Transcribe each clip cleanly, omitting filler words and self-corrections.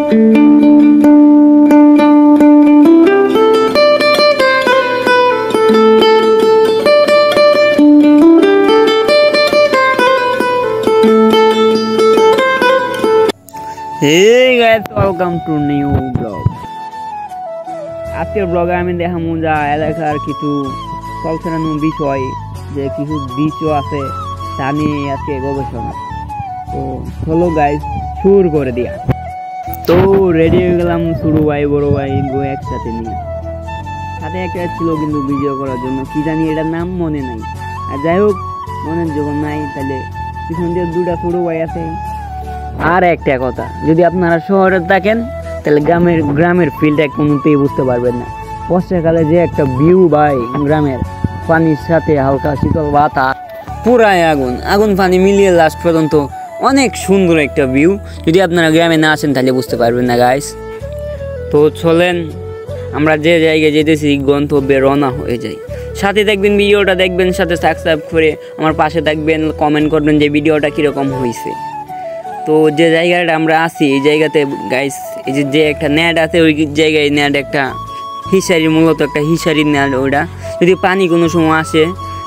Hey guys, welcome to new vlog. আজকের ব্লগে আমি দেখাবো যা এলাকার কিছু চলছানো বিষয় যে কিছু দৃশ্য আছে তা নিয়ে আজকে গবেষণা। তো চলো গাইস শুরু করে দিয়া। তো রেডি হয়ে গেলাম ছোট ভাই বড় ভাই গো একসাথে নিয়ে। সাথে একটা ছিল কিন্তু ভিডিও করার জন্য, কি জানি এটার নাম মনে নাই। আর যাই হোক, মনে যখন নাই তাহলে পিছন দিয়ে দুটা ছোট ভাই আছে। আর একটা কথা, যদি আপনারা শহরে থাকেন তাহলে গ্রামের ফিল্ডটা কোনোতেই বুঝতে পারবেন না। বর্ষাকালে যে একটা ভিউ ভাই, গ্রামের পানির সাথে হালকা শীতল বাতাস, পুরাই আগুন আগুন পানি মিলিয়ে লাস্ট পর্যন্ত অনেক সুন্দর একটা ভিউ। যদি আপনারা গ্রামে না আসেন তাহলে বুঝতে পারবেন না গাইস। তো চলেন আমরা যে জায়গায় যেতেছি গন্তব্যে রওনা হয়ে যাই। সাথে দেখবেন, ভিডিওটা দেখবেন, সাথে সাবস্ক্রাইব করে আমার পাশে থাকবেন, কমেন্ট করবেন যে ভিডিওটা কীরকম হয়েছে। তো যে জায়গাটা আমরা আছি এই জায়গাতে গাইস, এই যে একটা নেট আছে ওই জায়গায় নেট একটা হিসারির, মূলত একটা হিসারির নেট। ওইটা যদি পানি কোনো সময় আসে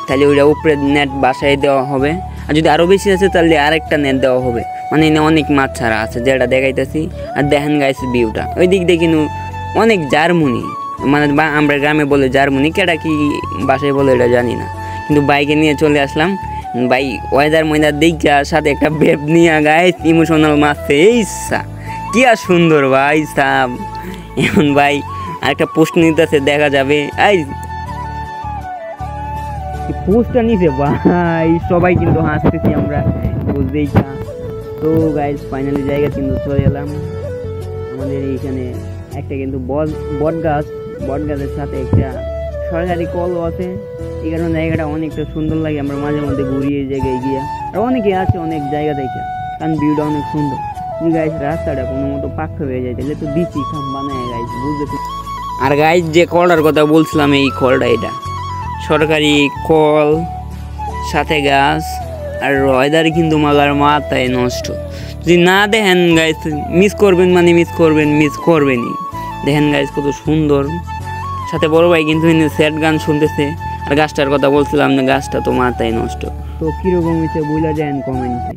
তাহলে ওইটা উপরে নেট বাসায় দেওয়া হবে, আর যদি আরও বেশি আছে তাহলে আরেকটা নেট দেওয়া হবে। মানে এনে অনেক মাছ ছাড়া আছে যেটা দেখাইতেছি। আর দেখেন গাইস ভিউটা, ওই দিক দিয়ে কিন্তু অনেক জার্মনি, মানে আমরা গ্রামে বলে জার্মনি, কেটা কি বাসায় বলে এটা জানি না। কিন্তু বাইকে নিয়ে চলে আসলাম ভাই, ওয়েদার দেখা সাথে একটা বেব নিয়ে গাইস ইমোশনাল মারছে। এই কি আর সুন্দর ভাই সাব। এখন ভাই আরেকটা পোস্ট নিতেছে, দেখা যাবে। এই পোস্টটা নিছে ভাই, সবাই কিন্তু হাসতেছি আমরা বুঝতেই চা। তো গাইস ফাইনালি জায়গা কিন্তু চলে এলাম। আমাদের এইখানে একটা কিন্তু বট গাছের সাথে একটা সরকারি কলও আছে। এই কারণে জায়গাটা অনেকটা সুন্দর লাগে। আমরা মাঝে মধ্যে ঘুরি এই জায়গায় গিয়ে, আর অনেকে আছে অনেক জায়গা দেখে, কারণ ভিউটা অনেক সুন্দর। গাইস রাস্তাটা কোনো মতো পাক্কা হয়ে যায় তাহলে তো দিচ্ছি খাম বানায় গাইস, বুঝতে। আর গাইস যে কলটার কথা বলছিলাম, এই কলটা এটা সরকারি কল, সাথে গাছ আর ওয়েদার কিন্তু মালার মাথায় নষ্ট। যদি না দেখেন গাইস মিস করবেন, মানে মিস করবেনই। দেখেন গাইস কত সুন্দর। সাথে বড় ভাই কিন্তু স্যাড গান শুনতেছে। আর গাছটার কথা বলছিলাম না, গাছটা তো মাথায় নষ্ট। তো কিরকম হয়েছে বুঝা যায় কমেন্টে।